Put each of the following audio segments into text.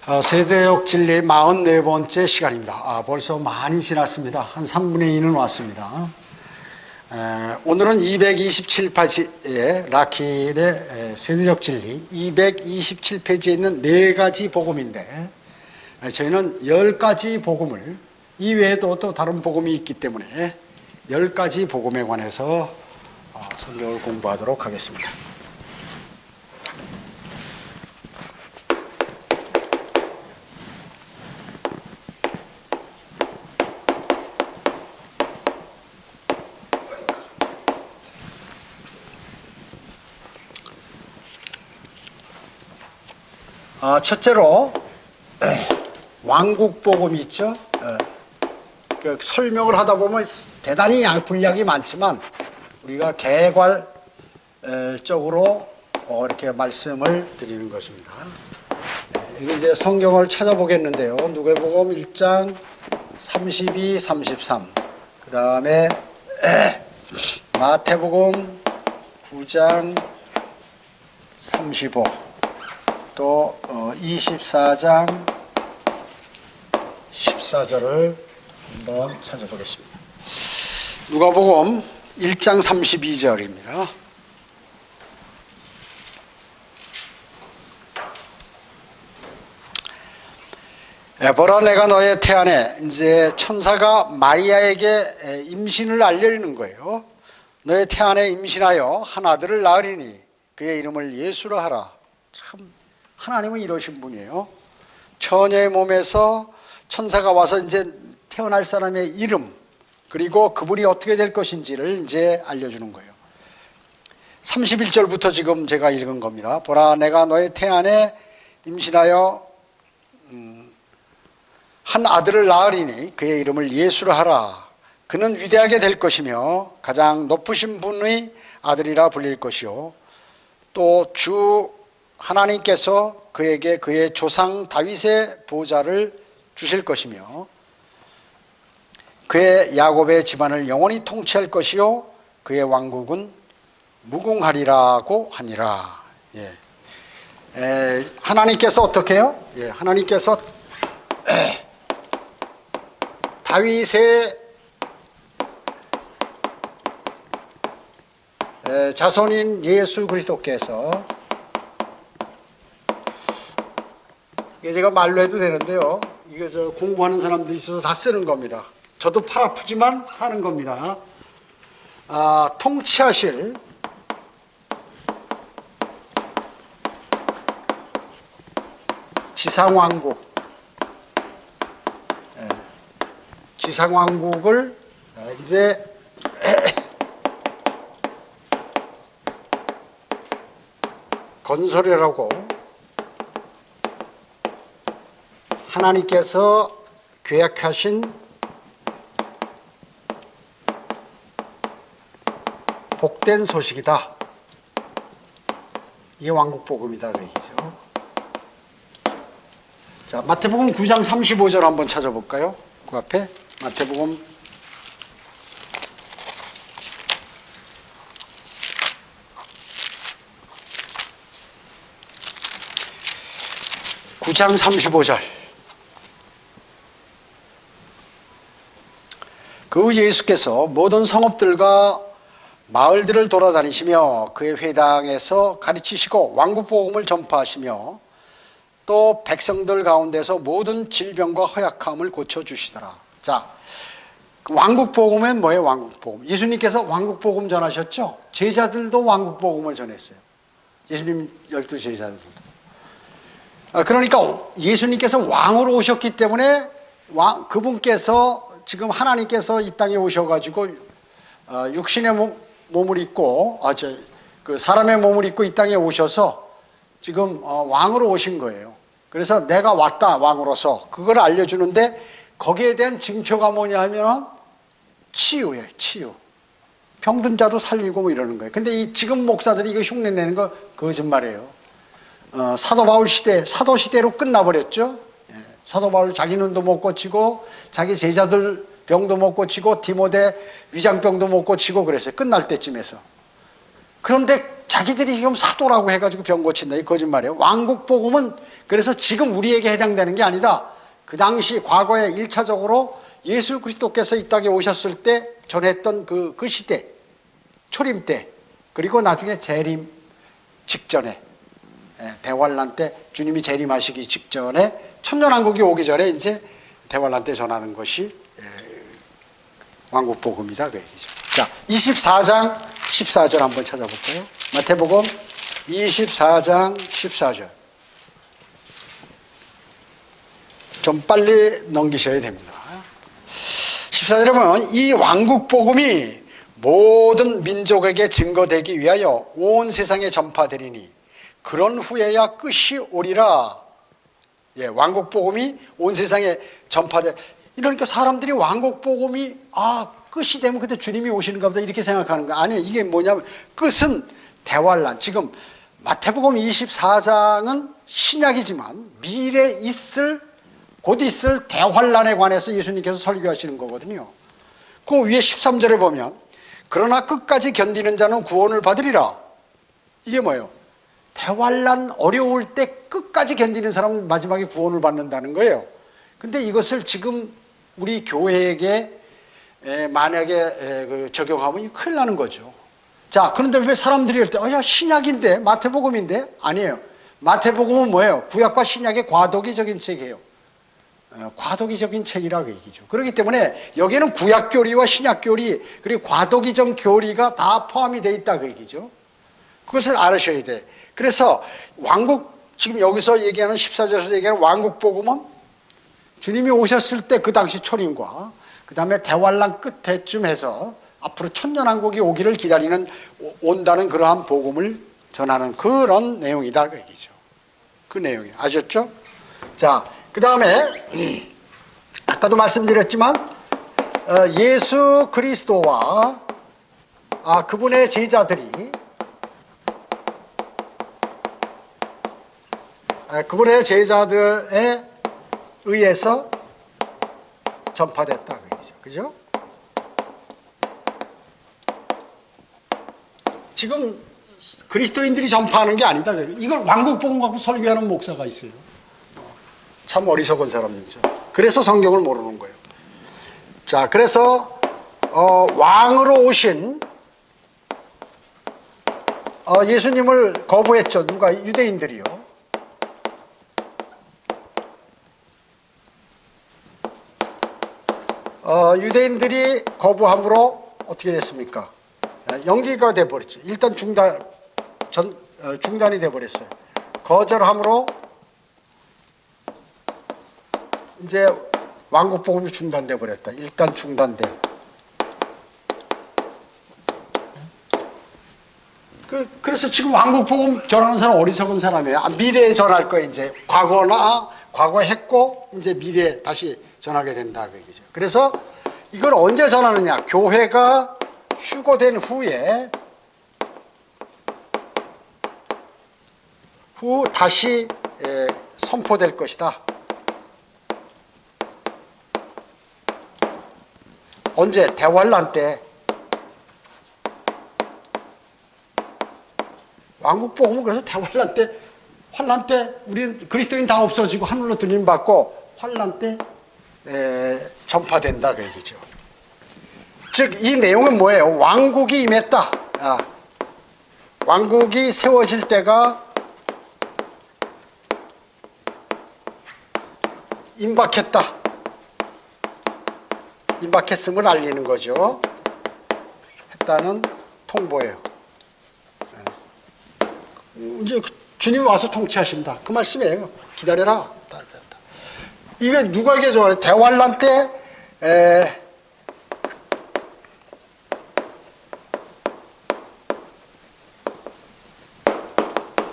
세대역 진리 44번째 시간입니다. 벌써 많이 지났습니다. 한 3분의 2는 왔습니다. 오늘은 227페이지의 라킬의 세대적 진리 227페이지에 있는 4가지 복음인데, 저희는 10가지 복음을, 이외에도 또 다른 복음이 있기 때문에 10가지 복음에 관해서 성경을 공부하도록 하겠습니다. 첫째로 왕국복음이 있죠. 그 설명을 하다 보면 대단히 분량이 많지만 우리가 개괄적으로 이렇게 말씀을 드리는 것입니다. 이게 이제 성경을 찾아보겠는데요. 누가복음 1장 32, 33, 그 다음에 마태복음 9장 35, 또 24장 14절을 한번 찾아보겠습니다. 누가복음 1장 32절입니다. 보라, 내가 너의 태안에, 이제 천사가 마리아에게 임신을 알려주는 거예요. 너의 태안에 임신하여 한 아들을 낳으리니 그의 이름을 예수라 하라. 참, 하나님은 이러신 분이에요. 처녀의 몸에서 천사가 와서 이제 태어날 사람의 이름, 그리고 그분이 어떻게 될 것인지를 이제 알려주는 거예요. 31절부터 지금 제가 읽은 겁니다. 보라, 내가 너의 태안에 임신하여 한 아들을 낳으리니 그의 이름을 예수라 하라. 그는 위대하게 될 것이며 가장 높으신 분의 아들이라 불릴 것이요, 또 주 하나님께서 그에게 그의 조상 다윗의 보좌를 주실 것이며 그의 야곱의 집안을 영원히 통치할 것이요 그의 왕국은 무궁하리라고 하니라. 하나님께서 어떻게 해요? 하나님께서 다윗의 자손인 예수 그리스도께서, 이게 제가 말로 해도 되는데요, 이게 저 공부하는 사람들이 있어서 다 쓰는 겁니다. 저도 팔 아프지만 하는 겁니다. 통치하실 지상왕국, 지상왕국을 이제 건설이라고 하나님께서 계약하신 복된 소식이다. 이게 왕국복음이다 그 얘기죠. 자, 마태복음 9장 35절 한번 찾아볼까요? 그 앞에 마태복음 9장 35절. 그 후 예수께서 모든 성읍들과 마을들을 돌아다니시며 그의 회당에서 가르치시고 왕국복음을 전파하시며 또 백성들 가운데서 모든 질병과 허약함을 고쳐주시더라. 자, 왕국복음은 뭐예요? 왕국복음. 예수님께서 왕국복음 전하셨죠? 제자들도 왕국복음을 전했어요. 예수님 12제자들도. 그러니까 예수님께서 왕으로 오셨기 때문에 그분께서 지금 하나님께서 이 땅에 오셔가지고 육신의 몸을 입고 그 사람의 몸을 입고 이 땅에 오셔서 지금 왕으로 오신 거예요. 그래서 내가 왔다 왕으로서 그걸 알려주는데, 거기에 대한 증표가 뭐냐 하면 치유예요. 치유. 병든 자도 살리고 뭐 이러는 거예요. 근데 지금 목사들이 이거 흉내내는 거 거짓말이에요. 사도 바울 시대, 사도 시대로 끝나버렸죠. 사도 바울 자기 눈도 못 고치고 자기 제자들 병도 못 고치고 디모데 위장병도 못 고치고 그랬어요. 끝날 때쯤에서. 그런데 자기들이 지금 사도라고 해가지고 병 고친다. 이 거짓말이에요. 왕국복음은 그래서 지금 우리에게 해당되는 게 아니다. 그 당시 과거에 1차적으로 예수 그리스도께서 이 땅에 오셨을 때 전했던 그 시대, 초림 때, 그리고 나중에 재림 직전에, 대환란 때 주님이 재림하시기 직전에 천년왕국이 오기 전에 이제 대환란 때 전하는 것이 왕국복음이다 그 얘기죠. 자, 24장 14절 한번 찾아볼까요? 마태복음 24장 14절. 좀 빨리 넘기셔야 됩니다. 14절에 보면 이 왕국복음이 모든 민족에게 증거되기 위하여 온 세상에 전파되리니 그런 후에야 끝이 오리라. 왕국복음이 온 세상에 전파돼. 이러니까 사람들이 왕국복음이 끝이 되면 그때 주님이 오시는가 보다 이렇게 생각하는 거야. 아니, 이게 뭐냐면 끝은 대환란. 지금 마태복음 24장은 신약이지만 미래에 곧 있을 대환란에 관해서 예수님께서 설교하시는 거거든요. 그 위에 13절에 보면 그러나 끝까지 견디는 자는 구원을 받으리라. 이게 뭐예요? 대환란 어려울 때 끝까지 견디는 사람은 마지막에 구원을 받는다는 거예요. 근데 이것을 지금 우리 교회에게 만약에 적용하면 큰일 나는 거죠. 자, 그런데 왜 사람들이 할 때 야, 신약인데 마태복음인데? 아니에요. 마태복음은 뭐예요? 구약과 신약의 과도기적인 책이에요. 과도기적인 책이라고 얘기죠. 그렇기 때문에 여기에는 구약 교리와 신약 교리 그리고 과도기적 교리가 다 포함이 되어 있다 그 얘기죠. 그것을 알으셔야 돼. 그래서 지금 여기서 얘기하는 14절에서 얘기하는 왕국복음은 주님이 오셨을 때 그 당시 초림과 그 다음에 대환란 끝에쯤 해서 앞으로 천년왕국이 오기를 기다리는 온다는 그러한 복음을 전하는 그런 내용이다 그 얘기죠. 그 내용이 아셨죠? 자, 그 다음에 아까도 말씀드렸지만 예수 그리스도와 그분의 제자들이 그분의 제자들에 의해서 전파됐다 그 얘기죠. 그죠? 지금 그리스도인들이 전파하는 게 아니다. 이걸 왕국복음 갖고 설교하는 목사가 있어요. 참 어리석은 사람이죠. 그래서 성경을 모르는 거예요. 자, 그래서 왕으로 오신 예수님을 거부했죠. 누가? 유대인들이요. 유대인들이 거부함으로 어떻게 됐습니까? 연기가 돼버렸죠. 일단 중단이 돼버렸어요. 거절함으로 이제 왕국복음이 중단돼 버렸다. 일단 중단돼. 그래서 지금 왕국복음 전하는 사람 어리석은 사람이에요. 미래에 전할 거 이제 과거에 했고 이제 미래에 다시 전하게 된다 그 얘기죠. 그래서 이걸 언제 전하느냐? 교회가 휴거된 후에 다시 선포될 것이다. 언제? 대환란 때. 왕국복음은 그래서 대환란 때, 환란 때 우리는 그리스도인 다 없어지고 하늘로 들림받고 환란 때 전파된다 그 얘기죠. 즉 이 내용은 뭐예요? 왕국이 임했다. 왕국이 세워질 때가 임박했다. 임박했음을 알리는 거죠. 했다는 통보예요. 이제 주님이 와서 통치하신다. 그 말씀이에요. 기다려라. 이게 누구에게 좋아요? 대환란 때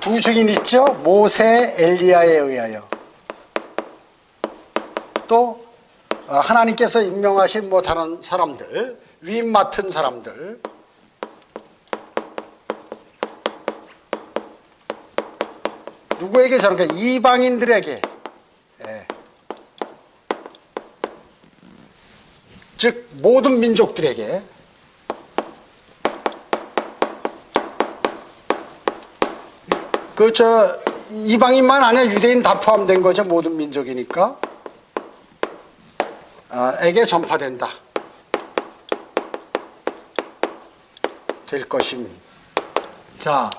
두 증인 있죠? 모세, 엘리야에 의하여. 또 하나님께서 임명하신 다른 사람들, 위임 맡은 사람들, 누구에게 저는 이방인들에게, 즉 모든 민족들에게 이방인만 아니라 유대인 다 포함된 거죠. 모든 민족이니까. 에게 전파된다. 될 것임. 자,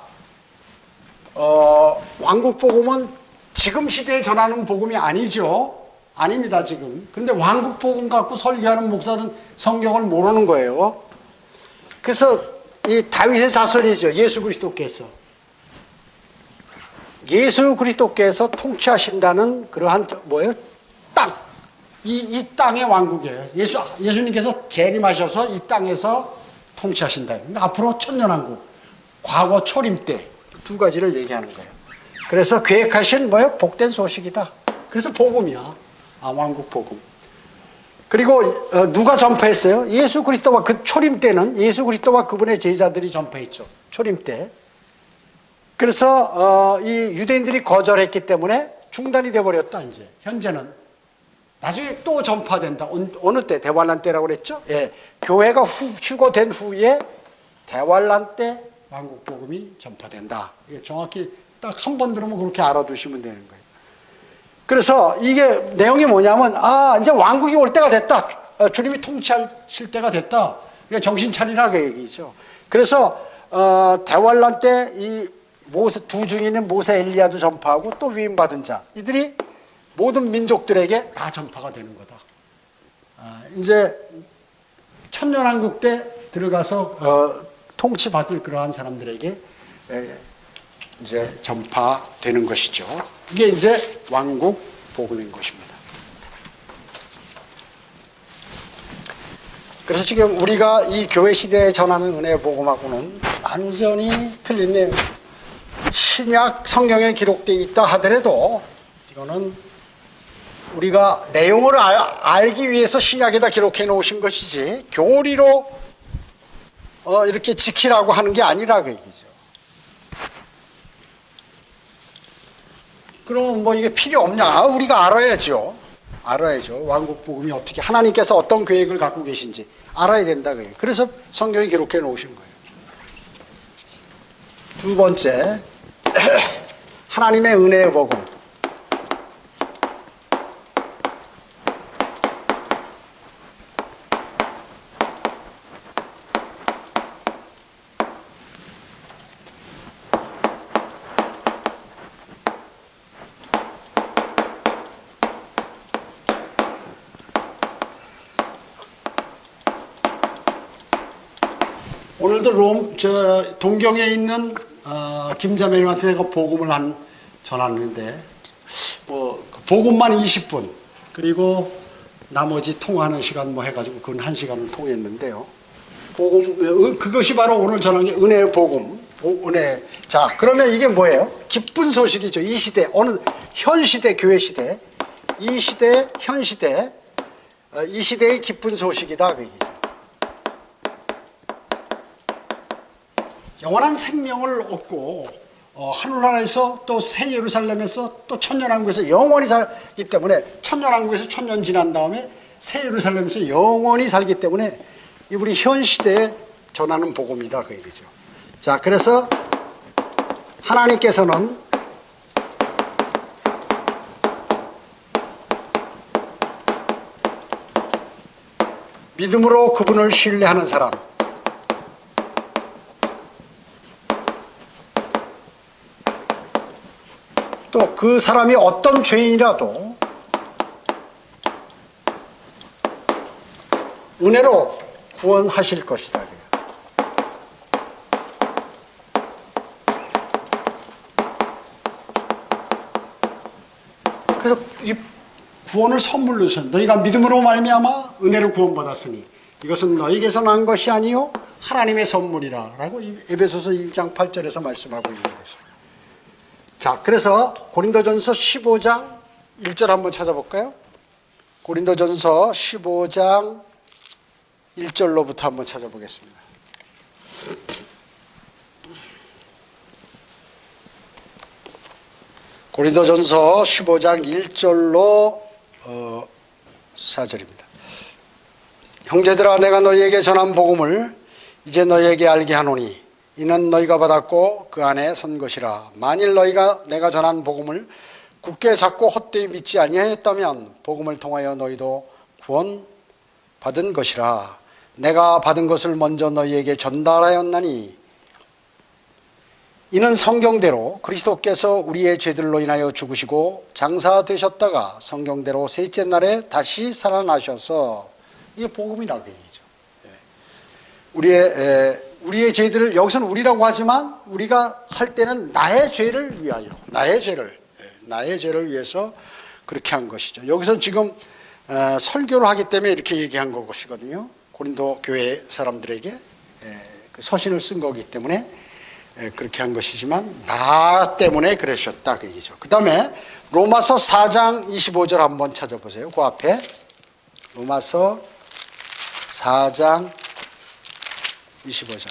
왕국복음은 지금 시대에 전하는 복음이 아니죠. 아닙니다, 지금. 근데 왕국복음 갖고 설교하는 목사는 성경을 모르는 거예요. 그래서 이 다윗의 자손이죠. 예수 그리스도께서. 예수 그리스도께서 통치하신다는 그러한 뭐예요? 땅. 이 땅의 왕국이에요. 예수님께서 재림하셔서 이 땅에서 통치하신다. 그러니까 앞으로 천년왕국, 과거 초림 때 두 가지를 얘기하는 거예요. 그래서 계획하신 뭐예요? 복된 소식이다. 그래서 복음이야. 왕국 복음. 그리고 누가 전파했어요? 예수 그리스도와 그 초림 때는 예수 그리스도와 그분의 제자들이 전파했죠. 초림 때. 그래서 이 유대인들이 거절했기 때문에 중단이 돼버렸다. 이제 현재는 나중에 또 전파된다. 어느 때? 대환란 때라고 그랬죠. 예, 교회가 휴거된 후에 대환란 때 왕국 복음이 전파된다. 이게 정확히 딱 한 번 들으면 그렇게 알아두시면 되는 거예요. 그래서 이게 내용이 뭐냐면 이제 왕국이 올 때가 됐다. 주님이 통치하실 때가 됐다. 그러니까 정신 차리라 그 얘기죠. 그래서 대환란 때 이 두 중인인 모세 엘리야도 전파하고 또 위임받은 자 이들이 모든 민족들에게 다 전파가 되는 거다. 이제 천년왕국 때 들어가서 통치받을 그러한 사람들에게 이제 전파되는 것이죠. 이게 이제 왕국 복음인 것입니다. 그래서 지금 우리가 이 교회 시대에 전하는 은혜의 복음하고는 완전히 틀린 내용. 신약 성경에 기록되어 있다 하더라도 이거는 우리가 내용을 알기 위해서 신약에다 기록해 놓으신 것이지 교리로 이렇게 지키라고 하는 게 아니라 그 얘기죠. 그럼 뭐 이게 필요 없냐? 우리가 알아야죠. 알아야죠. 왕국 복음이 어떻게 하나님께서 어떤 계획을 갖고 계신지 알아야 된다 그래요. 그래서 성경에 기록해 놓으신 거예요. 두 번째, 하나님의 은혜의 복음. 오늘도 동경에 있는 김자매님한테 복음을 전하는데 복음만 20분 그리고 나머지 통화하는 시간 해가지고 그건 1시간을 통했는데요. 복음 그것이 바로 오늘 전한 게 은혜의 복음. 은혜. 자, 그러면 이게 뭐예요? 기쁜 소식이죠. 이 시대 현 시대 교회 시대 이 시대 현 시대 이 시대의 기쁜 소식이다 그 얘기죠. 영원한 생명을 얻고 하늘나라에서 또 새 예루살렘에서 또 천년왕국에서 영원히 살기 때문에 천년왕국에서 천년 지난 다음에 새 예루살렘에서 영원히 살기 때문에 우리 현 시대에 전하는 복음이다 그 얘기죠. 자, 그래서 하나님께서는 믿음으로 그분을 신뢰하는 사람 또 그 사람이 어떤 죄인이라도 은혜로 구원하실 것이다. 그래서 이 구원을 선물로 주셨다. 너희가 믿음으로 말미암아 은혜로 구원받았으니 이것은 너희에게서 난 것이 아니요 하나님의 선물이라 라고 에베소서 1장 8절에서 말씀하고 있는 것입니다. 자, 그래서 고린도전서 15장 1절 한번 찾아볼까요? 고린도전서 15장 1절로부터 한번 찾아보겠습니다. 고린도전서 15장 1절로 4절입니다. 형제들아, 내가 너희에게 전한 복음을 이제 너희에게 알게 하노니 이는 너희가 받았고 그 안에 선 것이라. 만일 너희가 내가 전한 복음을 굳게 잡고 헛되이 믿지 아니하였다면 복음을 통하여 너희도 구원 받은 것이라. 내가 받은 것을 먼저 너희에게 전달하였나니 이는 성경대로 그리스도께서 우리의 죄들로 인하여 죽으시고 장사되셨다가 성경대로 셋째 날에 다시 살아나셔서, 이게 복음이라고 얘기죠. 우리의 죄들을, 여기서는 우리라고 하지만 우리가 할 때는 나의 죄를 위하여, 나의 죄를 위해서 그렇게 한 것이죠. 여기서 지금 설교를 하기 때문에 이렇게 얘기한 것이거든요. 고린도 교회 사람들에게 그 서신을 쓴 거기 때문에 그렇게 한 것이지만 나 때문에 그러셨다 그 얘기죠. 그 다음에 로마서 4장 25절 한번 찾아보세요. 그 앞에 로마서 4장 25절.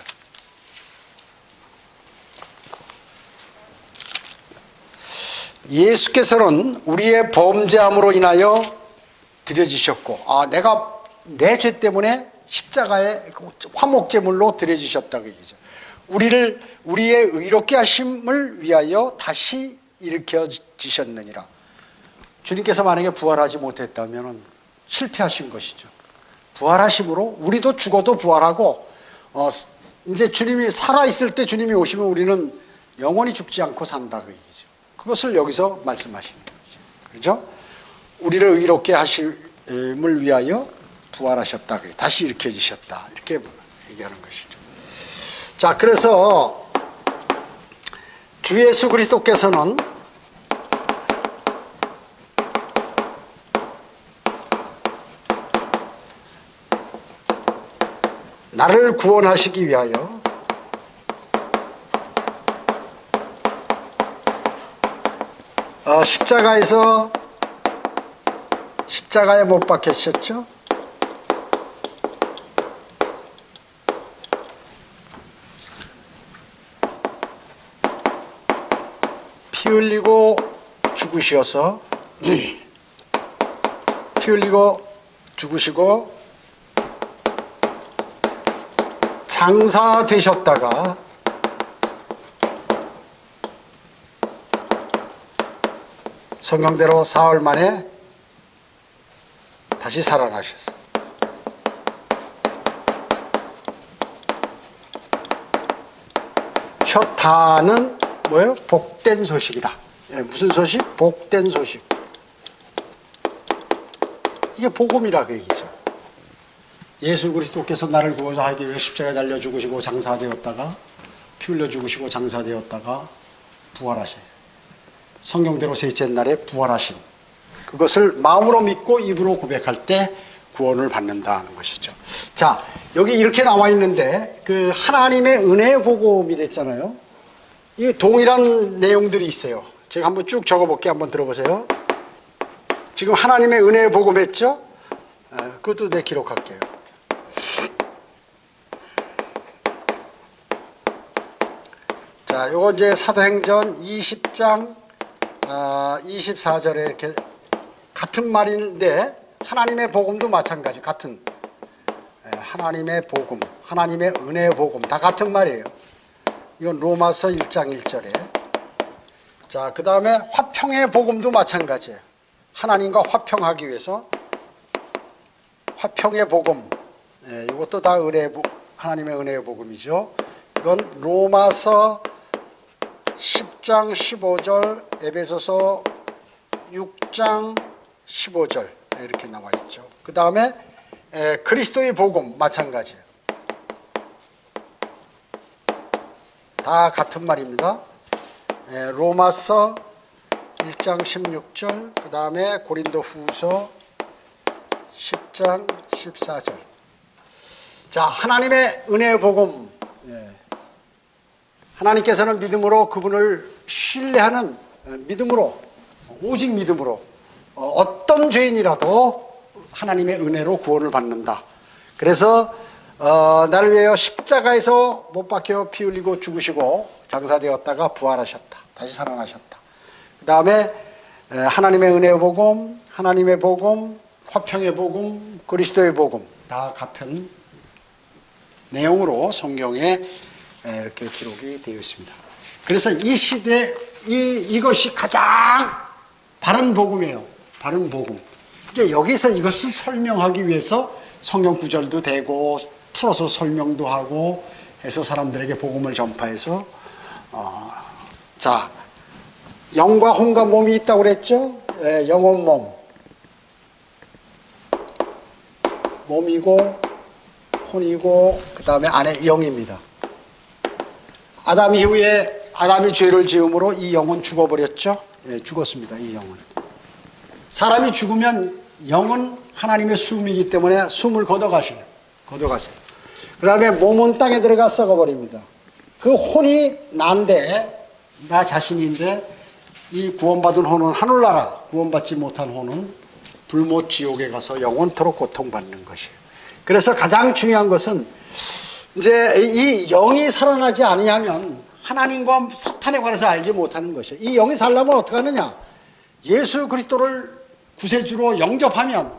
예수께서는 우리의 범죄함으로 인하여 드려지셨고, 내가 내 죄 때문에 십자가에 화목제물로 드려지셨다고 얘기죠. 우리의 의롭게 하심을 위하여 다시 일으켜지셨느니라. 주님께서 만약에 부활하지 못했다면 실패하신 것이죠. 부활하심으로 우리도 죽어도 부활하고, 이제 주님이 살아있을 때 주님이 오시면 우리는 영원히 죽지 않고 산다 그 얘기죠. 그것을 여기서 말씀하시는 거죠. 그렇죠? 우리를 의롭게 하심을 위하여 부활하셨다, 다시 일으켜지셨다, 이렇게 얘기하는 것이죠. 자, 그래서 주 예수 그리스도께서는 나를 구원하시기 위하여 십자가에 못 박히셨죠? 피 흘리고 죽으셔서 피 흘리고 죽으시고 장사되셨다가 성경대로 사흘 만에 다시 살아나셨어요. 셔타는 뭐예요? 복된 소식이다. 무슨 소식? 복된 소식. 이게 복음이라 그 얘기죠. 예수 그리스도께서 나를 구원하기 위해 십자가에 달려 죽으시고 장사되었다가 피 흘려 죽으시고 장사되었다가 부활하셔요. 성경대로 셋째 날에 부활하신, 그것을 마음으로 믿고 입으로 고백할 때 구원을 받는다는 것이죠. 자, 여기 이렇게 나와 있는데 그 하나님의 은혜의 복음이랬잖아요. 이 동일한 내용들이 있어요. 제가 한번 쭉 적어볼게요. 한번 들어보세요. 지금 하나님의 은혜의 복음 했죠? 그것도 내 기록할게요. 자, 요거 이제 사도행전 20장 24절에 이렇게 같은 말인데, 하나님의 복음도 마찬가지, 같은 하나님의 복음, 하나님의 은혜의 복음 다 같은 말이에요. 이건 로마서 1장 1절에. 자, 그 다음에 화평의 복음도 마찬가지예요. 하나님과 화평하기 위해서 화평의 복음, 이것도 다 하나님의 은혜의 복음이죠. 이건 로마서 10장 15절, 에베소서 6장 15절 이렇게 나와 있죠. 그 다음에 그리스도의 복음 마찬가지예요. 다 같은 말입니다. 로마서 1장 16절, 그 다음에 고린도 후서 10장 14절. 자, 하나님의 은혜의 복음. 하나님께서는 믿음으로 그분을 신뢰하는 믿음으로, 오직 믿음으로 어떤 죄인이라도 하나님의 은혜로 구원을 받는다. 그래서 나를 위하여 십자가에서 못 박혀 피 흘리고 죽으시고 장사되었다가 부활하셨다. 다시 살아나셨다. 그 다음에 하나님의 은혜의 복음, 하나님의 복음, 화평의 복음, 그리스도의 복음 다 같은 내용으로 성경에 이렇게 기록이 되어 있습니다. 그래서 이 시대 이것이 가장 바른 복음이에요. 바른 복음. 이제 여기서 이것을 설명하기 위해서 성경 구절도 되고 풀어서 설명도 하고 해서 사람들에게 복음을 전파해서 자, 영과 혼과 몸이 있다고 그랬죠? 영혼 몸. 몸이고 혼이고 그 다음에 안에 영입니다. 아담 이후에 아담이 죄를 지음으로 이 영은 죽어버렸죠? 죽었습니다. 이 영은. 사람이 죽으면 영은 하나님의 숨이기 때문에 숨을 걷어가셔요. 그 다음에 몸은 땅에 들어가 썩어버립니다. 그 혼이 난데, 나 자신인데, 이 구원받은 혼은 하늘나라, 구원받지 못한 혼은 불못 지옥에 가서 영원토록 고통받는 것이에요. 그래서 가장 중요한 것은 이제 이 영이 살아나지 아니하면 하나님과 사탄에 관해서 알지 못하는 것이에요. 이 영이 살려면 어떻게 하느냐? 예수 그리스도를 구세주로 영접하면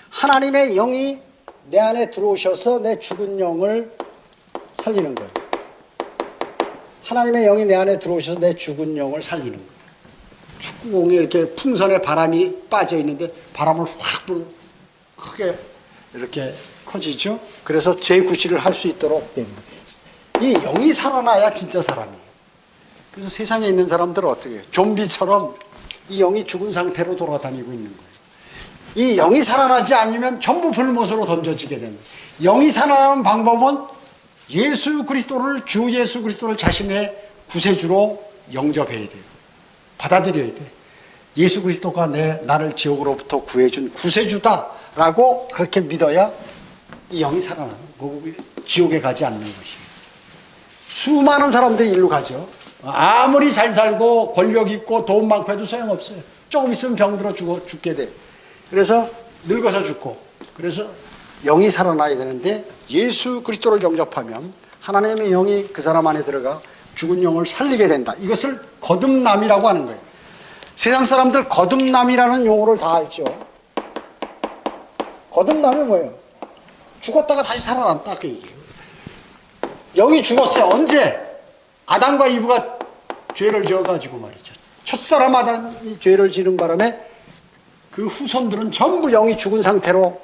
하나님의 영이 내 안에 들어오셔서 내 죽은 영을 살리는 거예요. 하나님의 영이 내 안에 들어오셔서 내 죽은 영을 살리는 거예요. 축구공에 이렇게 풍선에 바람이 빠져 있는데 바람을 확 불 크게 이렇게 커지죠. 그래서 재구시를 할 수 있도록 된 거예요. 이 영이 살아나야 진짜 사람이에요. 그래서 세상에 있는 사람들은 어떻게 해요? 좀비처럼 이 영이 죽은 상태로 돌아다니고 있는 거예요. 이 영이 살아나지 않으면 전부 불못으로 던져지게 됩니다. 영이 살아나는 방법은 예수 그리스도를 주 예수 그리스도를 자신의 구세주로 영접해야 돼요. 받아들여야 돼. 예수 그리스도가 나를 지옥으로부터 구해준 구세주다라고 그렇게 믿어야 이 영이 살아나는 거고 지옥에 가지 않는 것이에요. 수많은 사람들이 일로 가죠. 아무리 잘 살고 권력 있고 돈 많고 해도 소용없어요. 조금 있으면 병들어 죽게 돼. 그래서 늙어서 죽고. 그래서 영이 살아나야 되는데 예수 그리스도를 영접하면 하나님의 영이 그 사람 안에 들어가 죽은 영을 살리게 된다. 이것을 거듭남이라고 하는 거예요. 세상 사람들 거듭남이라는 용어를 다 알죠. 거듭남이 뭐예요? 죽었다가 다시 살아났다 그 얘기예요. 영이 죽었어요. 언제? 아담과 이브가 죄를 지어가지고 말이죠. 첫사람 아담이 죄를 지는 바람에 그 후손들은 전부 영이 죽은 상태로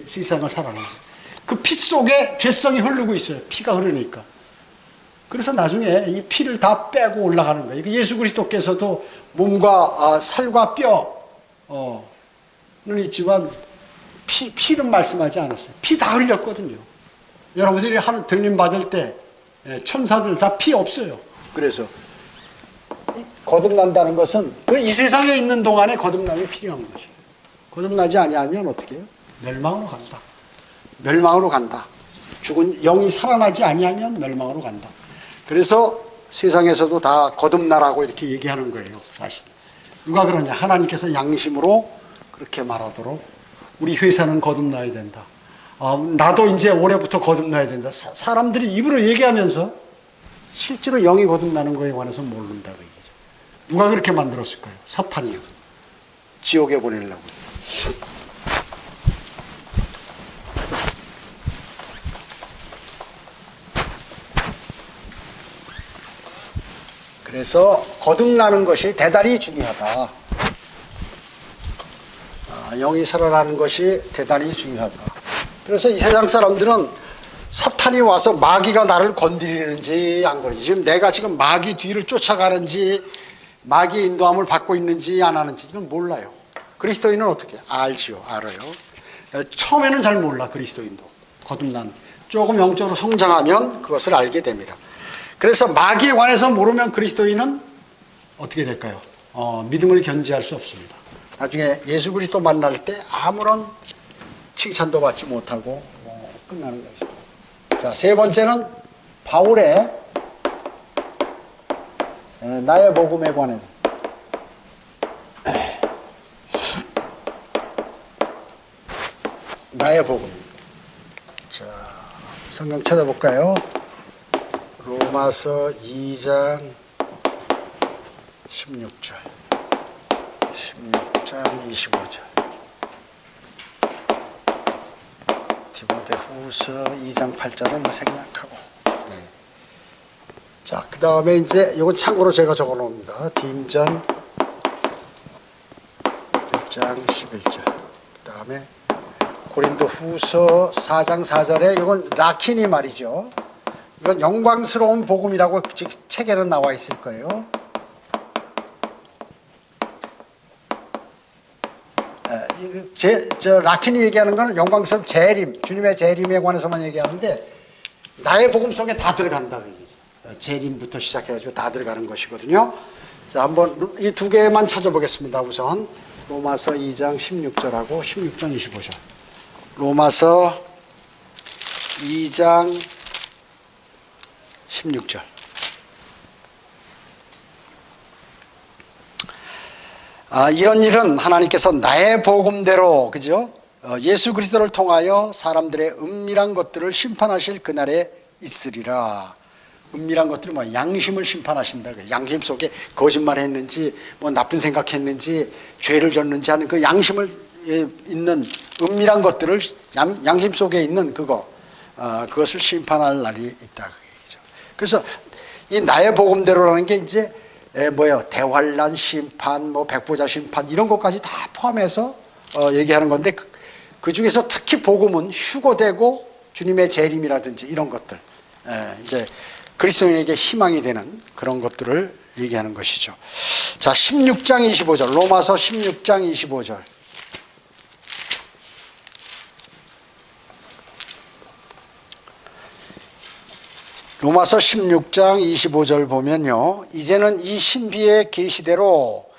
세상을 살아난 거예요. 그 피 속에 죄성이 흐르고 있어요. 피가 흐르니까. 그래서 나중에 이 피를 다 빼고 올라가는 거예요. 예수 그리스도께서도 몸과 살과 뼈는 있지만 피는 말씀하지 않았어요. 피 다 흘렸거든요. 여러분들이 들림 받을 때 천사들 다 피 없어요. 그래서 거듭난다는 것은 이 세상에 있는 동안에 거듭남이 필요한 것이에요. 거듭나지 아니하면 어떻게 해요? 멸망으로 간다. 죽은 영이 살아나지 아니하면 멸망으로 간다. 그래서 세상에서도 다 거듭나라고 이렇게 얘기하는 거예요. 사실 누가 그러냐? 하나님께서 양심으로 그렇게 말하도록 우리 회사는 거듭나야 된다. 나도 이제 올해부터 거듭나야 된다. 사람들이 입으로 얘기하면서 실제로 영이 거듭나는 거에 관해서 모른다고 얘기죠. 누가 그렇게 만들었을까요? 사탄이요. 지옥에 보내려고. 그래서 거듭나는 것이 대단히 중요하다. 영이 살아나는 것이 대단히 중요하다. 그래서 이 세상 사람들은 사탄이 와서 마귀가 나를 건드리는지 안 건드리는지, 지금 내가 지금 마귀 뒤를 쫓아가는지 마귀의 인도함을 받고 있는지 안 하는지 이건 몰라요. 그리스도인은 어떻게 알지요? 알아요. 처음에는 잘 몰라. 그리스도인도 거듭난 조금 영적으로 성장하면 그것을 알게 됩니다. 그래서 마귀에 관해서 모르면 그리스도인은 어떻게 될까요? 믿음을 견지할 수 없습니다. 나중에 예수 그리스도 만날 때 아무런 칭찬도 받지 못하고 끝나는 것이죠. 자, 세 번째는 바울의 나의 복음에 관해. 나의 복음. 자, 성경 찾아볼까요? 로마서 2장 16절 25절 디모데후 후서 2장 8절은 뭐 생략하고. 자, 그 다음에 이제 이건 참고로 제가 적어 놓습니다. 딤전 1장 11절. 그 다음에 고린도 후서 4장 4절에 이건 라키니 말이죠. 이건 영광스러운 복음이라고 책에는 나와 있을 거예요. 저 라키니 얘기하는 거는 영광스러운 재림, 주님의 재림에 관해서만 얘기하는데 나의 복음 속에 다 들어간다 그 얘기죠. 재림부터 시작해가지고 다 들어가는 것이거든요. 자, 한번 이 두 개만 찾아보겠습니다. 우선 로마서 2장 16절하고 16장 25절. 로마서 2장 16절. 이런 일은 하나님께서 나의 복음대로, 그죠? 예수 그리스도를 통하여 사람들의 은밀한 것들을 심판하실 그날에 있으리라. 은밀한 것들은 뭐 양심을 심판하신다. 양심 속에 거짓말 했는지, 뭐 나쁜 생각했는지, 죄를 졌는지 하는 그 양심을 있는 은밀한 것들을 양심 속에 있는 그것을 심판할 날이 있다. 그 얘기죠. 그래서 이 나의 복음대로라는 게 이제 뭐예요? 대환란 심판, 뭐 백보자 심판 이런 것까지 다 포함해서 얘기하는 건데 그 중에서 특히 복음은 휴거되고 주님의 재림이라든지 이런 것들, 이제 그리스도인에게 희망이 되는 그런 것들을 얘기하는 것이죠. 자, 16장 25절, 로마서 16장 25절. 로마서 16장 25절 보면요, 이제는 이 신비의 계시대로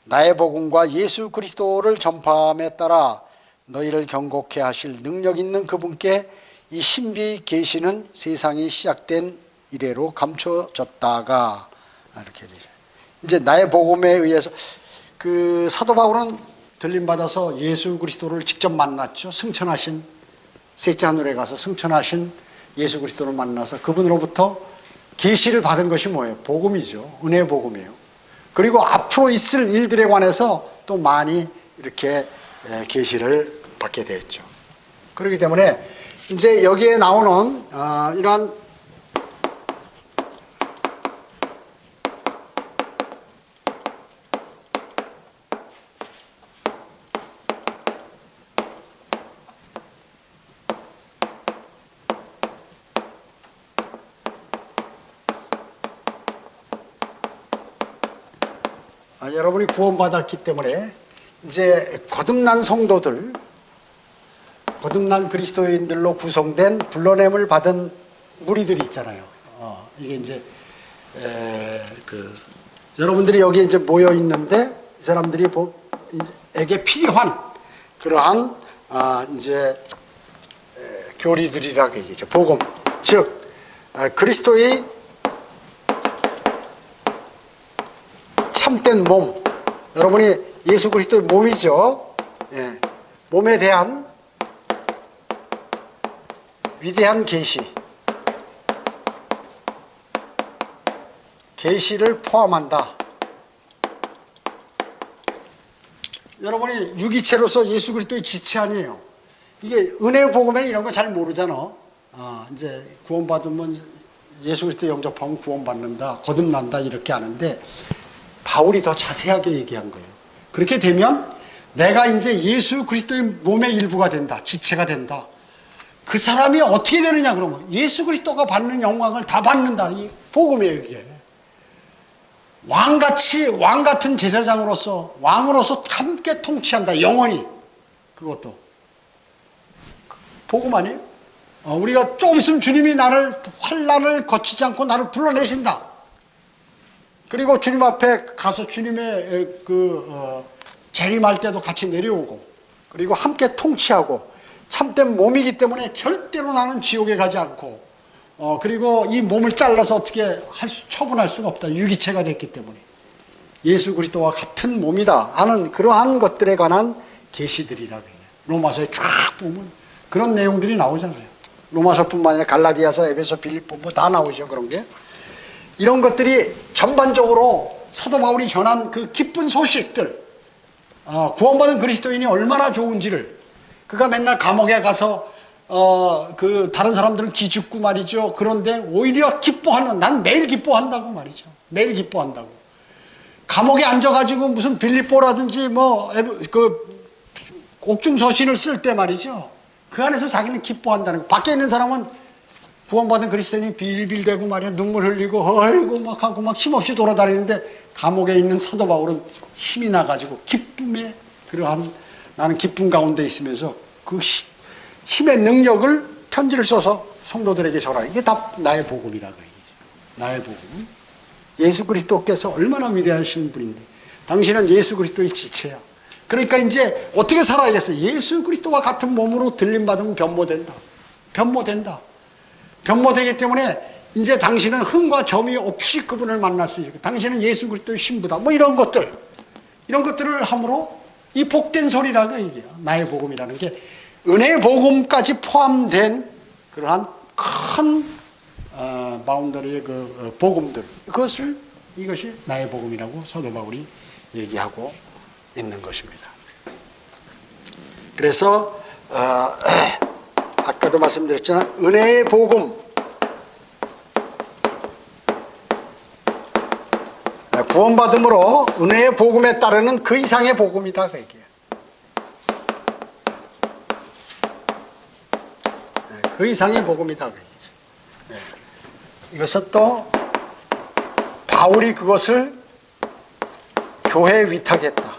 나의 복음과 예수 그리스도를 전파함에 따라 너희를 경고케 하실 능력 있는 그분께 이 신비 계시는 세상이 시작된 이래로 감춰졌다가 이렇게 되죠. 이제 나의 복음에 의해서 그 사도 바울은 들림 받아서 예수 그리스도를 직접 만났죠. 승천하신 셋째 하늘에 가서 승천하신 예수 그리스도를 만나서 그분으로부터 계시를 받은 것이 뭐예요? 복음이죠. 은혜의 복음이에요. 그리고 앞으로 있을 일들에 관해서 또 많이 이렇게 계시를 받게 됐죠. 그렇기 때문에 이제 여기에 나오는 이러한 여러분이 구원받았기 때문에 이제 거듭난 성도들, 거듭난 그리스도인들로 구성된 불러냄을 받은 무리들이 있잖아요. 이게 이제 여러분들이 여기 이제 모여 있는데 이 사람들에게 필요한 그러한 이제 교리들이라고 얘기죠. 복음, 즉 그리스도의 참된 몸, 여러분이 예수 그리스도의 몸이죠. 몸에 대한 위대한 계시를 포함한다. 여러분이 유기체로서 예수 그리스도의 지체 아니에요. 이게 은혜의 복음에는 이런 거 잘 모르잖아. 이제 구원받으면 예수 그리스도 영접하면 구원받는다, 거듭난다 이렇게 하는데 바울이 더 자세하게 얘기한 거예요. 그렇게 되면 내가 이제 예수 그리스도의 몸의 일부가 된다, 지체가 된다. 그 사람이 어떻게 되느냐 그러면 예수 그리스도가 받는 영광을 다 받는다. 이 복음이에요 이게. 왕 같은 제사장으로서 왕으로서 함께 통치한다 영원히. 그것도 복음 아니에요? 우리가 좀 있으면 주님이 나를 환난을 거치지 않고 나를 불러내신다. 그리고 주님 앞에 가서 주님의 재림할 때도 같이 내려오고 그리고 함께 통치하고 참된 몸이기 때문에 절대로 나는 지옥에 가지 않고 그리고 이 몸을 잘라서 어떻게 처분할 수가 없다. 유기체가 됐기 때문에 예수 그리스도와 같은 몸이다 하는 그러한 것들에 관한 계시들이라고 해요. 로마서에 쫙 보면 그런 내용들이 나오잖아요. 로마서뿐만 아니라 갈라디아서, 에베소, 빌립보 뭐 다 나오죠. 그런 게 이런 것들이 전반적으로 사도 바울이 전한 그 기쁜 소식들, 구원받은 그리스도인이 얼마나 좋은지를, 그가 맨날 감옥에 가서 다른 사람들은 기죽고 말이죠. 그런데 오히려 기뻐하는, 난 매일 기뻐한다고 말이죠. 매일 기뻐한다고. 감옥에 앉아가지고 무슨 빌립보라든지 옥중서신을 쓸 때 말이죠. 그 안에서 자기는 기뻐한다는 거. 밖에 있는 사람은 구원받은 그리스도인이 빌빌대고 말이야. 눈물 흘리고, 어이구, 막 하고 막 힘없이 돌아다니는데 감옥에 있는 사도 바울은 힘이 나가지고 기쁨에 그러한 나는 기쁨 가운데 있으면서 그 힘의 능력을 편지를 써서 성도들에게 전하. 이게 다 나의 복음이라고 얘기죠. 나의 복음. 예수 그리스도께서 얼마나 위대하신 분인데 당신은 예수 그리스도의 지체야. 그러니까 이제 어떻게 살아야겠어? 예수 그리스도와 같은 몸으로 들림받으면 변모된다. 변모된다. 변모되기 때문에 이제 당신은 흠과 점이 없이 그분을 만날 수 있고 당신은 예수 그리스도의 신부다. 뭐 이런 것들을 함으로 이 복된 소리라고 얘기해요. 나의 복음이라는 게 은혜의 복음까지 포함된 그러한 큰 바운더리의 그 복음들, 이것이 나의 복음이라고 사도 바울이 얘기하고 있는 것입니다. 그래서 아까도 말씀드렸잖아요. 은혜의 복음, 구원받음으로 은혜의 복음에 따르는 그 이상의 복음이다 그 얘기예요. 그 이상의 복음이다 그 얘기죠. 이것은 또 바울이 그것을 교회에 위탁했다.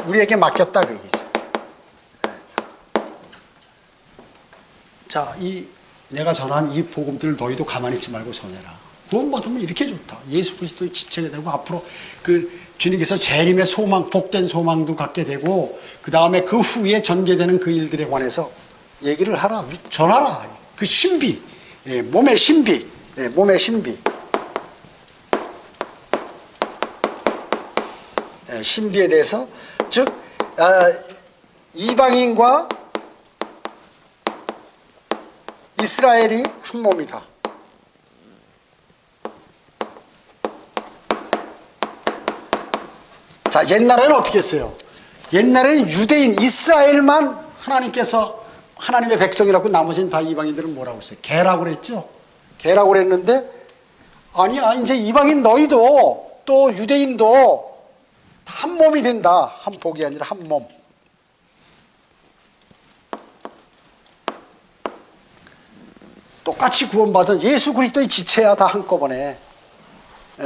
우리에게 맡겼다 그 얘기죠. 자, 내가 전한 이 복음들을 너희도 가만히 있지 말고 전해라. 구원받으면 이렇게 좋다. 예수 그리스도의 지체가 되고 앞으로 그 주님께서 재림의 소망, 복된 소망도 갖게 되고 그 다음에 그 후에 전개되는 그 일들에 관해서 얘기를 하라, 전하라. 그 신비, 몸의 신비, 몸의 신비. 신비에 대해서 즉 이방인과 이스라엘이 한 몸이다. 자, 옛날에는 어떻게 했어요? 옛날에는 유대인 이스라엘만 하나님께서 하나님의 백성이라고 나머지는 다 이방인들은 뭐라고 했어요? 개라고 그랬죠? 개라고 그랬는데 아니야, 이제 이방인 너희도 또 유대인도 한 몸이 된다. 한 복이 아니라 한 몸. 똑같이 구원받은 예수 그리스도의 지체야 다 한꺼번에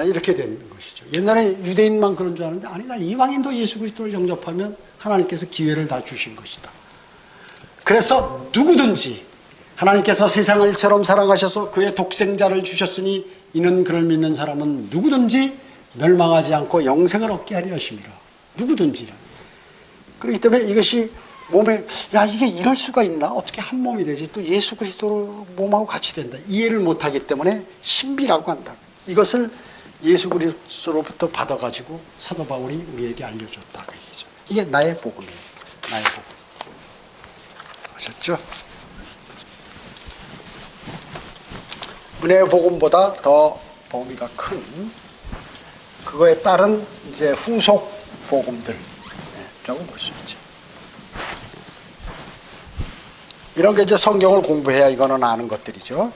이렇게 되는 것이죠. 옛날에 유대인만 그런 줄 아는데 아니다. 이방인도 예수 그리스도를 영접하면 하나님께서 기회를 다 주신 것이다. 그래서 누구든지 하나님께서 세상을 이처럼 사랑하셔서 그의 독생자를 주셨으니 이는 그를 믿는 사람은 누구든지 멸망하지 않고 영생을 얻게 하려 하심이라. 누구든지. 그렇기 때문에 이것이 몸에 이게 이럴 수가 있나? 어떻게 한 몸이 되지? 또 예수 그리스도 몸하고 같이 된다. 이해를 못하기 때문에 신비라고 한다. 이것을 예수 그리스도로부터 받아가지고 사도 바울이 우리에게 알려줬다. 그 얘기죠. 이게 나의 복음이에요. 나의 복음. 아셨죠? 은혜의 복음보다 더 범위가 큰 그거에 따른 이제 후속 복음들이라고 볼 수 있죠. 이런 게 이제 성경을 공부해야 이거는 아는 것들이죠.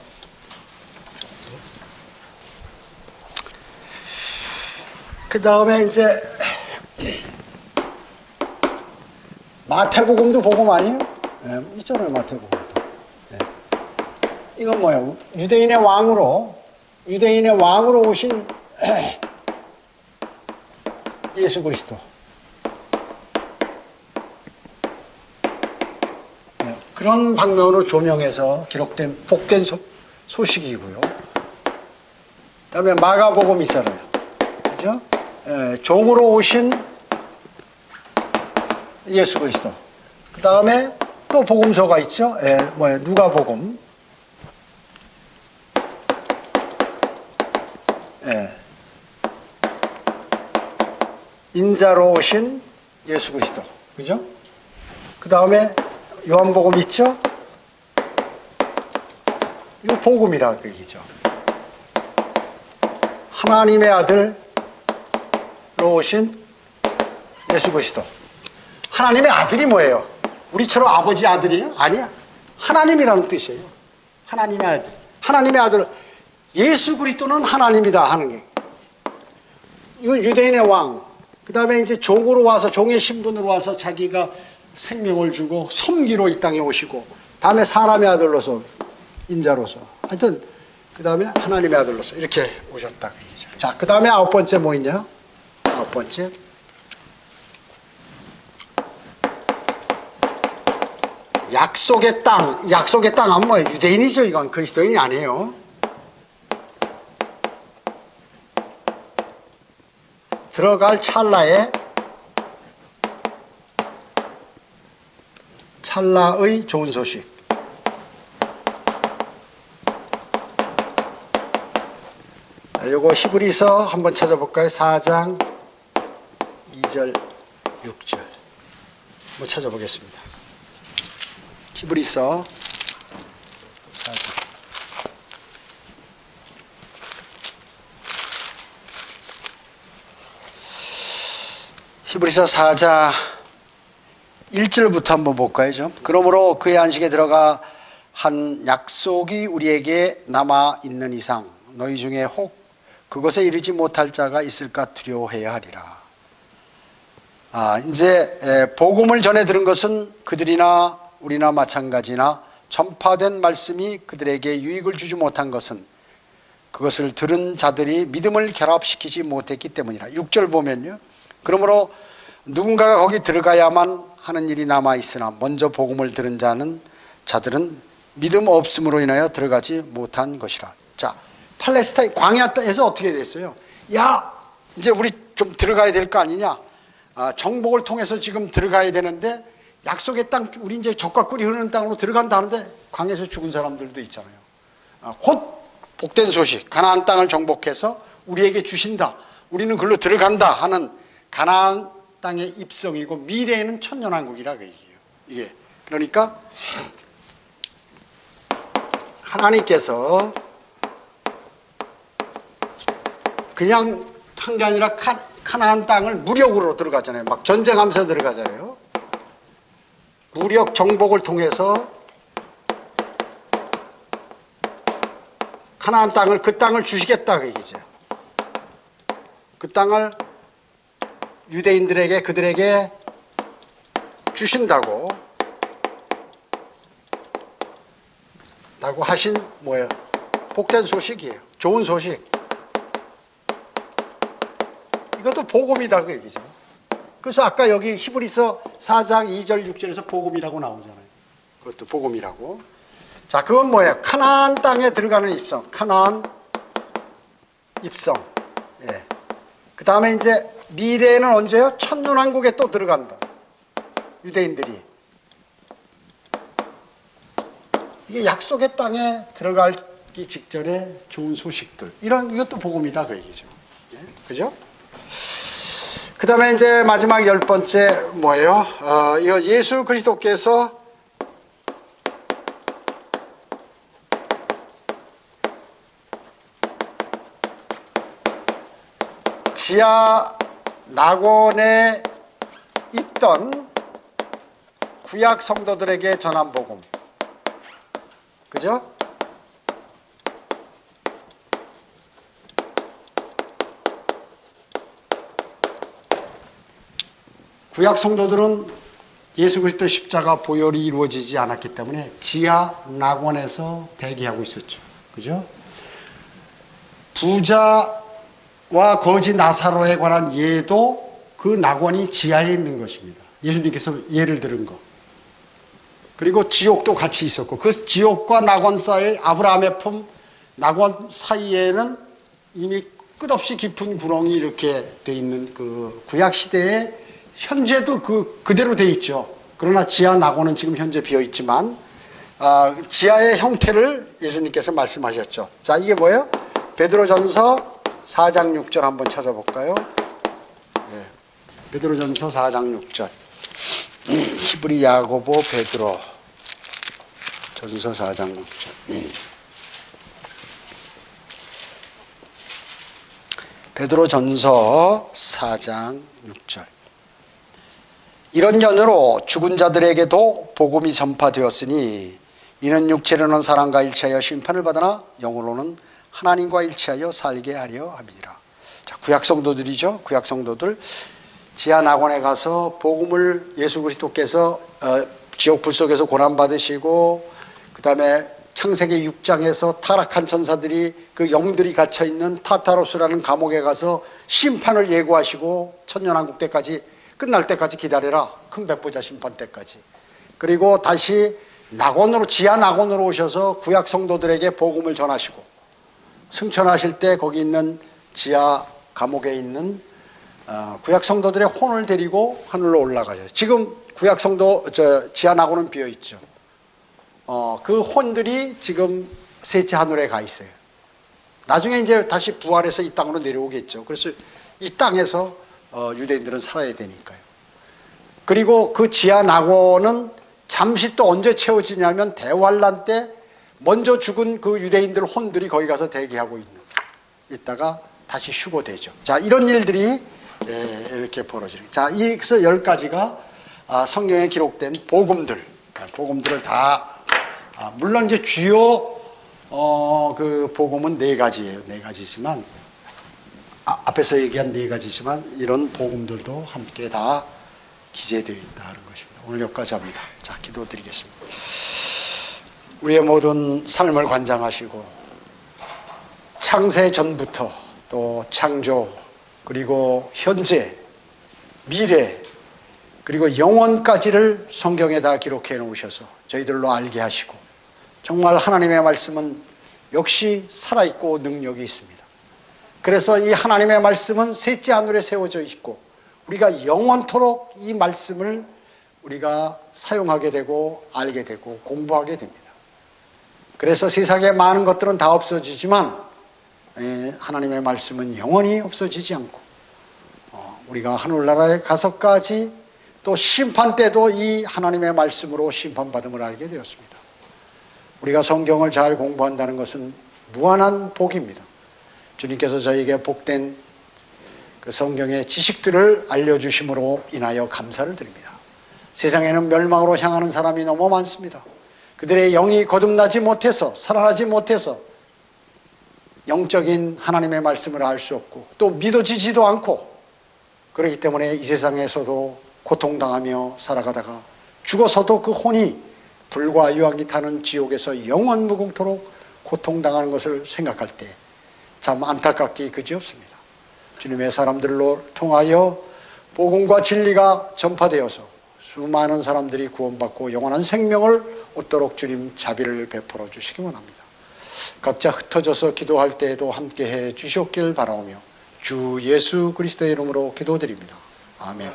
그 다음에 이제 마태복음도 복음 아니에요? 있잖아요, 마태복음도. 이건 뭐예요? 유대인의 왕으로 오신 예수 그리스도. 그런 방면으로 조명해서 기록된 복된 소식이고요. 그 다음에 마가복음 있잖아요. 그죠? 종으로 오신 예수 그리스도. 그 다음에 또 복음서가 있죠. 누가복음. 인자로 오신 예수 그리스도. 그죠? 그 다음에 요한복음 있죠? 이거 복음이라 그 얘기죠. 하나님의 아들로 오신 예수 그리스도. 하나님의 아들이 뭐예요? 우리처럼 아버지 아들이에요? 아니야. 하나님이라는 뜻이에요. 하나님의 아들. 하나님의 아들. 예수 그리스도는 하나님이다 하는 게. 이건 유대인의 왕. 그 다음에 이제 종으로 와서, 종의 신분으로 와서 자기가 생명을 주고 섬기로 이 땅에 오시고, 다음에 사람의 아들로서, 인자로서. 하여튼, 그 다음에 하나님의 아들로서 이렇게 오셨다. 그 얘기죠. 자, 그 다음에 9번째 뭐 있냐? 9번째. 약속의 땅. 약속의 땅은 뭐예요? 유대인이죠. 이건 그리스도인이 아니에요. 들어갈 찰나의 좋은 소식. 요거 히브리서 한번 찾아볼까요? 4장 2절 6절 한번 찾아보겠습니다. 히브리서 4장. 히브리서 4장 1절부터 한번 볼까요? 좀. 그러므로 그의 안식에 들어가 한 약속이 우리에게 남아 있는 이상 너희 중에 혹 그것에 이르지 못할 자가 있을까 두려워해야 하리라. 이제 복음을 전해 들은 것은 그들이나 우리나 마찬가지나 전파된 말씀이 그들에게 유익을 주지 못한 것은 그것을 들은 자들이 믿음을 결합시키지 못했기 때문이라. 6절 보면요. 그러므로 누군가가 거기 들어가야만 하는 일이 남아있으나 먼저 복음을 들은 자들은 믿음 없음으로 인하여 들어가지 못한 것이라. 자, 팔레스타인 광야에서 어떻게 됐어요? 야, 이제 우리 좀 들어가야 될 거 아니냐? 정복을 통해서 지금 들어가야 되는데 약속의 땅, 우리 이제 젖과 꿀이 흐르는 땅으로 들어간다 하는데 광야에서 죽은 사람들도 있잖아요. 곧 복된 소식, 가나안 땅을 정복해서 우리에게 주신다. 우리는 그걸로 들어간다 하는 가나안 땅의 입성이고 미래에는 천년왕국이라 그 얘기예요. 이게 그러니까 하나님께서 그냥 한 게 아니라 가나안 땅을 무력으로 들어가잖아요. 막 전쟁하면서 들어가잖아요. 무력 정복을 통해서 가나안 땅을, 그 땅을 주시겠다 그 얘기죠. 그 땅을 유대인들에게, 그들에게 주신다고 하신 뭐예요? 복된 소식이에요. 좋은 소식. 이것도 복음이다 그 얘기죠. 그래서 아까 여기 히브리서 4장 2절 6절에서 복음이라고 나오잖아요. 그것도 복음이라고. 자, 그건 뭐예요? 가나안 땅에 들어가는 입성. 가나안 입성. 예. 그 다음에 이제 미래에는 언제요? 천년왕국에 또 들어간다. 유대인들이. 이게 약속의 땅에 들어가기 직전에 좋은 소식들. 이것도 복음이다 그 얘기죠. 예? 그죠? 그 다음에 이제 마지막 10번째 뭐예요? 이거 예수 그리스도께서 지하 낙원에 있던 구약 성도들에게 전한 복음. 그죠? 구약 성도들은 예수 그리스도 십자가 보혈이 이루어지지 않았기 때문에 지하 낙원에서 대기하고 있었죠. 그죠? 부자와 거지 나사로에 관한 예도 그 낙원이 지하에 있는 것입니다. 예수님께서 예를 들은 거. 그리고 지옥도 같이 있었고 그 지옥과 낙원 사이 아브라함의 품 낙원 사이에는 이미 끝없이 깊은 구렁이 이렇게 돼 있는 그 구약 시대에 현재도 그대로 돼 있죠. 그러나 지하 낙원은 지금 현재 비어 있지만 지하의 형태를 예수님께서 말씀하셨죠. 자, 이게 뭐예요? 베드로전서 4장 6절 한번 찾아볼까요? 네. 베드로전서 4장 6절. 히브리 야고보 베드로 전서 4장 6절. 베드로전서 4장 6절. 이런 연유로 죽은 자들에게도 복음이 전파되었으니 이는 육체로는 사람과 일치하여 심판을 받으나 영으로는 하나님과 일치하여 살게 하려 함이니라. 자, 구약 성도들이죠. 구약 성도들 지하 낙원에 가서 복음을 예수 그리스도께서 지옥 불 속에서 고난 받으시고 그다음에 창세기 6장에서 타락한 천사들이 그 영들이 갇혀 있는 타타로스라는 감옥에 가서 심판을 예고하시고 천년왕국 때까지 끝날 때까지 기다려라. 큰 백보자 심판 때까지. 그리고 다시 낙원으로 지하 낙원으로 오셔서 구약 성도들에게 복음을 전하시고 승천하실 때 거기 있는 지하 감옥에 있는 구약 성도들의 혼을 데리고 하늘로 올라가죠. 지금 구약 성도 지하 낙원은 비어 있죠. 그 혼들이 지금 셋째 하늘에 가 있어요. 나중에 이제 다시 부활해서 이 땅으로 내려오겠죠. 그래서 이 땅에서 유대인들은 살아야 되니까요. 그리고 그 지하 낙원은 잠시 또 언제 채워지냐면 대환란 때 먼저 죽은 그 유대인들 혼들이 거기 가서 대기하고 있다가 다시 휴고되죠. 자, 이런 일들이 이렇게 벌어지는. 자, 이서 10가지가 성경에 기록된 복음들을 다 물론 이제 주요 그 복음은 4가지예요. 4가지지만 앞에서 얘기한 4가지지만 이런 복음들도 함께 다 기재되어 있다는 것입니다. 오늘 여기까지 합니다. 자, 기도드리겠습니다. 우리의 모든 삶을 관장하시고 창세 전부터 또 창조 그리고 현재 미래 그리고 영원까지를 성경에 다 기록해 놓으셔서 저희들로 알게 하시고 정말 하나님의 말씀은 역시 살아있고 능력이 있습니다. 그래서 이 하나님의 말씀은 셋째 하늘에 세워져 있고 우리가 영원토록 이 말씀을 우리가 사용하게 되고 알게 되고 공부하게 됩니다. 그래서 세상에 많은 것들은 다 없어지지만 하나님의 말씀은 영원히 없어지지 않고 우리가 하늘나라에 가서까지 또 심판 때도 이 하나님의 말씀으로 심판받음을 알게 되었습니다. 우리가 성경을 잘 공부한다는 것은 무한한 복입니다. 주님께서 저에게 복된 그 성경의 지식들을 알려주심으로 인하여 감사를 드립니다. 세상에는 멸망으로 향하는 사람이 너무 많습니다. 그들의 영이 거듭나지 못해서 살아나지 못해서 영적인 하나님의 말씀을 알 수 없고 또 믿어지지도 않고 그렇기 때문에 이 세상에서도 고통당하며 살아가다가 죽어서도 그 혼이 불과 유황이 타는 지옥에서 영원 무궁토록 고통당하는 것을 생각할 때 참 안타깝기 그지없습니다. 주님의 사람들로 통하여 복음과 진리가 전파되어서 수많은 사람들이 구원받고 영원한 생명을 얻도록 주님 자비를 베풀어 주시기 원합니다. 각자 흩어져서 기도할 때에도 함께해 주시옵길 바라오며 주 예수 그리스도의 이름으로 기도드립니다. 아멘.